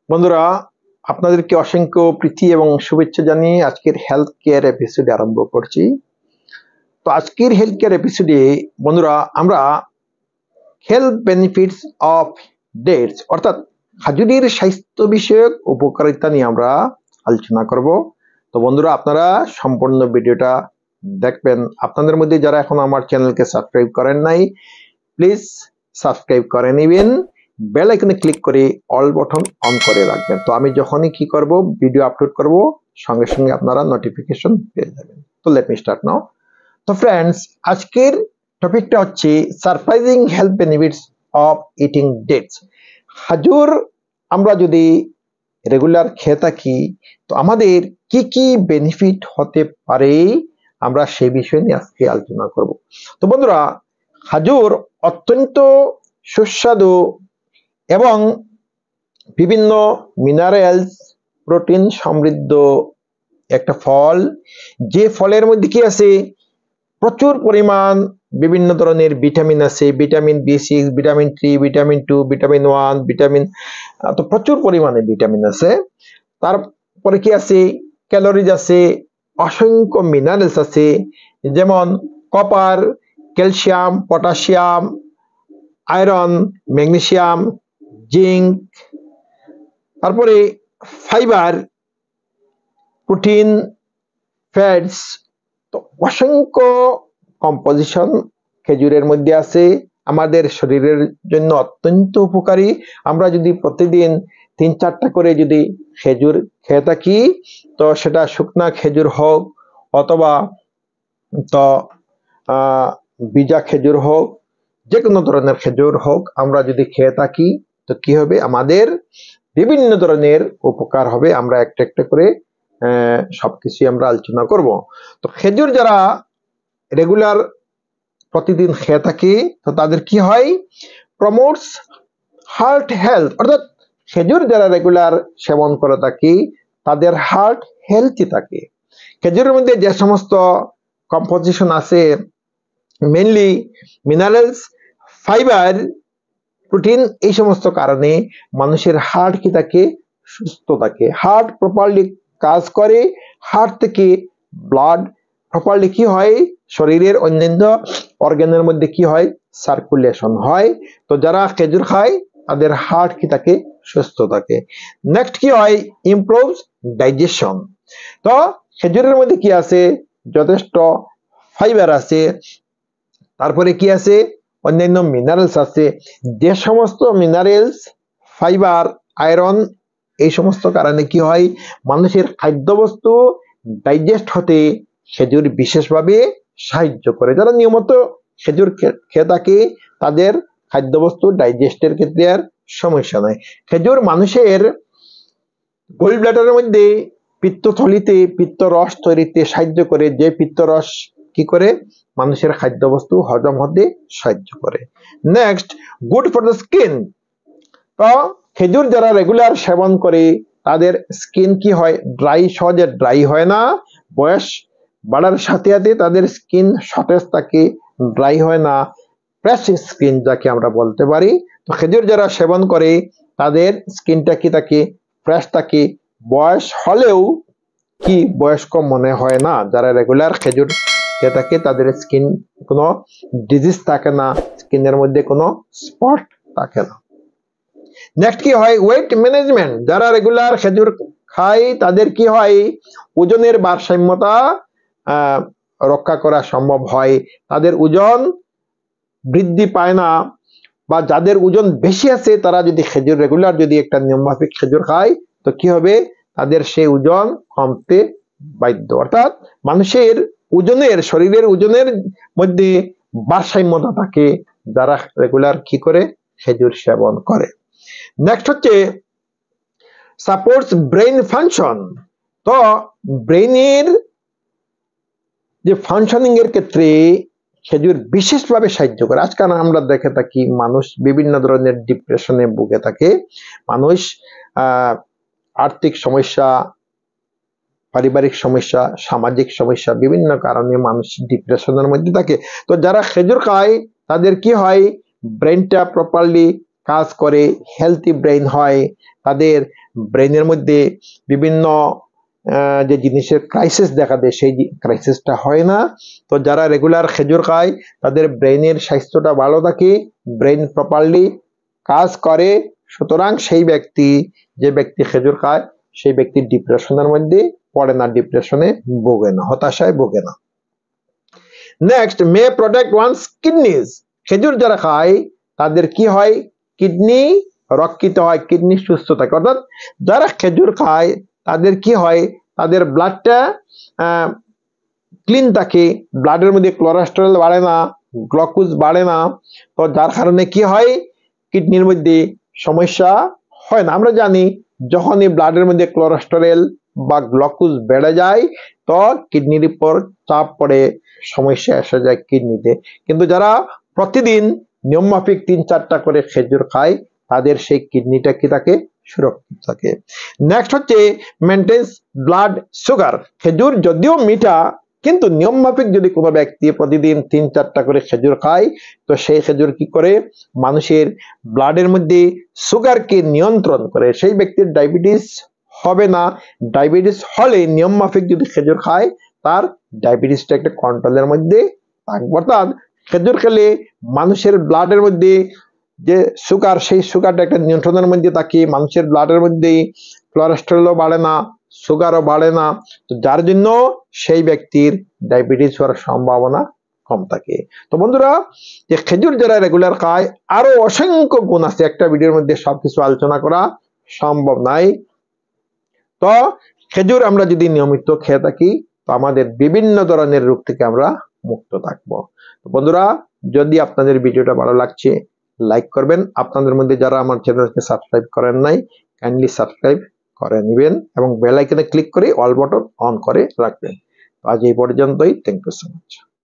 বন্ধুরা, আপনাদেরকে অসংখ্য প্রীতি এবং শুভেচ্ছা জানিয়ে আজকের হেলথ কেয়ার এপিসোডে আরম্ভ করছি। তো আজকের হেলথ কেয়ার এপিসোডে বন্ধুরা আমরা হেলথ বেনিফিটস অফ ডেটস অর্থাৎ খাজুরের স্বাস্থ্য বিষয়ক উপকারিতা নিয়ে আমরা আলোচনা করব। তো বন্ধুরা, আপনারা সম্পূর্ণ ভিডিওটা দেখবেন। আপনাদের মধ্যে যারা এখন আমার চ্যানেলকে সাবস্ক্রাইব করেন নাই, প্লিজ সাবস্ক্রাইব করে নেবেন, বেল আইকনে ক্লিক করে অল বাটন অন করে রাখবেন। তো আমি যখনই কি করব, ভিডিও আপলোড করব, সঙ্গে সঙ্গে আপনারা নোটিফিকেশন পেয়ে যাবেন। তো লেট মি স্টার্ট নাও। তো ফ্রেন্ডস, আজকের টপিকটা হচ্ছে surprising health benefits of eating dates. খাজুর আমরা যদি রেগুলার খেয়ে থাকি তো আমাদের কি কি বেনিফিট হতে পারে, আমরা সেই বিষয় নিয়ে আজকে আলোচনা করব। তো বন্ধুরা, খাজুর অত্যন্ত সুস্বাদু এবং বিভিন্ন মিনারেলস প্রোটিন সমৃদ্ধ একটা ফল, যে ফলের মধ্যে কি আছে, প্রচুর পরিমাণ বিভিন্ন ধরনের ভিটামিন আছে, vitamin B6, vitamin 3, vitamin 2, vitamin 1, vitamin, তো প্রচুর পরিমাণে ভিটামিন আছে। তারপরে কি আছে, ক্যালোরিজ আছে, অসংখ্য মিনারেলস আছে, যেমন copper, calcium, potassium, iron, magnesium, zinc, তারপরে ফাইবার, প্রোটিন, ফ্যাটস। তো অসংখ্য কম্পোজিশন খেজুরের মধ্যে আছে, আমাদের শরীরের জন্য অত্যন্ত উপকারী। আমরা যদি প্রতিদিন 3-4টা করে যদি খেজুর খেয়ে থাকি, তো সেটা শুকনা খেজুর হোক অথবা তো বীজা খেজুর হোক, যে কোনো ধরনের খেজুর হোক, আমরা যদি খেয়ে থাকি তো কি হবে, আমাদের বিভিন্ন ধরনের উপকার হবে। আমরা একটা একটা করে সবকিছু আমরা আলোচনা করব। তো খেজুর যারা রেগুলার প্রতিদিন খেয়ে থাকি তো তাদের কি হয়, প্রমোটস হার্ট হেলথ, অর্থাৎ খেজুর যারা রেগুলার সেবন করে থাকি তাদের হার্ট হেলথি থাকে। খেজুরের মধ্যে যে সমস্ত কম্পোজিশন আছে, মেইনলি মিনারেলস, ফাইবার, প্রোটিন, এই সমস্ত কারণে মানুষের হার্ট কি থাকে, সুস্থ থাকে। হার্ট প্রপারলি কাজ করে, হার্ট থেকে ব্লাড প্রপারলি কি হয়, শরীরের অন্যান্য অর্গানের মধ্যে কি হয়, সার্কুলেশন হয়। তো যারা খেজুর খায় তাদের হার্ট কি থাকে, সুস্থ থাকে। নেক্সট কি হয়, ইমপ্রুভস ডাইজেশন। তো খেজুরের মধ্যে কি আছে, যথেষ্ট ফাইবার আছে, তারপরে কি আছে, অন্যান্য মিনারেলস আছে। যে সমস্ত মিনারেলস, ফাইবার, আয়রন, এই সমস্ত কারণে কি হয়, মানুষের খাদ্যবস্তু ডাইজেস্ট হতে খেজুর বিশেষভাবে সাহায্য করে। যারা নিয়মিত খেজুর খেয়ে থাকে তাদের খাদ্যবস্তু ডাইজেস্টের ক্ষেত্রে আর সমস্যা নাই। খেজুর মানুষের গোল ব্লাডারের মধ্যে পিত্তথলিতে পিত্তরস তৈরিতে সাহায্য করে, যে পিত্তরস কি করে, মানুষের খাদ্যবস্তু হজম হতে সাহায্য করে। Next, good for the skin. তো খেজুর যারা রেগুলার সেবন করে তাদের স্কিন কি হয়, সহজে ড্রাই হয় না। বয়স বাড়ার সাথে সাথে তাদের স্কিন সতেজ থাকে, ড্রাই হয় না, ফ্রেশ স্কিন যাকে আমরা বলতে পারি। তো খেজুর যারা সেবন করে তাদের স্কিনটা কি থাকে, ফ্রেশ থাকে, বয়স হলেও কি বয়স্ক মনে হয় না। যারা রেগুলার খেজুর খেয়ে থাকে তাদের স্কিন কোনো ডিজিজ থাকে না, স্কিনের মধ্যে কোনো স্পট থাকে না। নেক্সট কি হয়, ওয়েট ম্যানেজমেন্ট। যারা রেগুলার খেজুর খায় তাদের কি হয়, ওজনের ভারসাম্যতা রক্ষা করা সম্ভব হয়, তাদের ওজন বৃদ্ধি পায় না। বা যাদের ওজন বেশি আছে তারা যদি খেজুর রেগুলার যদি একটা নিয়মমাফিক খেজুর খায় তো কি হবে, তাদের সেই ওজন কমতে বাধ্য। অর্থাৎ মানুষের ওজনের, শরীরের ওজনের মধ্যে ভারসাম্যতা থাকে যারা রেগুলার কি করে, খেজুর সেবন করে। নেক্সট হচ্ছে সাপোর্টস ব্রেইন ফাংশন। তো ব্রেইনের যে ফাংশনিং এর ক্ষেত্রে খেজুর বিশেষভাবে সাহায্য করে। আজকাল আমরা দেখে থাকি মানুষ বিভিন্ন ধরনের ডিপ্রেশনে ভুগে থাকে, মানুষ আর্থিক সমস্যা, পারিবারিক সমস্যা, সামাজিক সমস্যা, বিভিন্ন কারণে মানুষ ডিপ্রেশনের মধ্যে থাকে। তো যারা খেজুর খায় তাদের কি হয়, ব্রেইনটা প্রপারলি কাজ করে, হেলথি ব্রেইন হয়, তাদের ব্রেনের মধ্যে বিভিন্ন যে জিনিসের ক্রাইসিস দেখা দেয় সেই ক্রাইসিসটা হয় না। তো যারা রেগুলার খেজুর খায় তাদের ব্রেনের স্বাস্থ্যটা ভালো থাকে, ব্রেন প্রপারলি কাজ করে। সুতরাং সেই ব্যক্তি, যে ব্যক্তি খেজুর খায় সেই ব্যক্তি ডিপ্রেশনের মধ্যে পড়ে না, ডিপ্রেশনে ভোগে না, হতাশায় ভোগে না। নেক্সট, মে প্রোটেক্ট ওয়ানস কিডনিজ। খেজুর যারা খায় তাদের কি হয়? কিডনি রক্ষিত হয়, কিডনি সুস্থ থাকে। অর্থাৎ যারা খেজুর খায় তাদের কি হয়? তাদের ব্লাডটা ক্লিন থাকে, ব্লাডের মধ্যে কোলেস্টেরল বাড়ে না, গ্লুকোজ বাড়ে না। তো যার কারণে কি হয়? কিডনির মধ্যে সমস্যা হয় না। আমরা জানি যখনই ব্লাডের মধ্যে কোলেস্টেরল বা গ্লুকোজ বেড়ে যায় তো কিডনির উপর চাপ পড়ে, সমস্যা এসে যায় কিডনিতে। কিন্তু যারা প্রতিদিন নিয়মমাফিক 3-4টা করে খেজুর খায় তাদের সেই কিডনিটা কি থাকে? সুরক্ষিত থাকে। নেক্সট হচ্ছে মেনটেন্স ব্লাড সুগার। খেজুর যদিও মিঠা কিন্তু নিয়মমাফিক যদি কোনো ব্যক্তি প্রতিদিন 3-4টা করে খেজুর খায় তো সেই খেজুর কি করে? মানুষের ব্লাডের মধ্যে সুগারকে নিয়ন্ত্রণ করে, সেই ব্যক্তির ডায়াবেটিস হবে না। ডায়াবেটিস হলে নিয়মমাফিক যদি খেজুর খায় তার ডায়াবেটিসটা একটা কন্ট্রোলের মধ্যে থাকবে। অর্থাৎ খেজুর খেলে মানুষের ব্লাডের মধ্যে যে সুগার, সেই সুগারটা একটা নিয়ন্ত্রণের মধ্যে থাকে, মানুষের ব্লাডের মধ্যে কোলেস্টেরলও বাড়ে না, সুগারও বাড়ে না। তো যার জন্য সেই ব্যক্তির ডায়াবেটিস হওয়ার সম্ভাবনা কম থাকে। তো বন্ধুরা, যে খেজুর যারা রেগুলার খায় আরো অসংখ্য গুণ আছে, একটা ভিডিওর মধ্যে সবকিছু আলোচনা করা সম্ভব নাই। তো খেজুর আমরা যদি নিয়মিত খেয়ে থাকি তো আমাদের বিভিন্ন ধরনের রোগ থেকে আমরা মুক্ত থাকবো। তো বন্ধুরা, যদি আপনাদের ভিডিওটা ভালো লাগছে লাইক করবেন। আপনাদের মধ্যে যারা আমার চ্যানেলকে সাবস্ক্রাইব করেন নাই কাইন্ডলি সাবস্ক্রাইব করে নেবেন এবং বেল আইকনে ক্লিক করে অল বাটন অন করে রাখবেন। আজ এই পর্যন্তই। Thank you so much.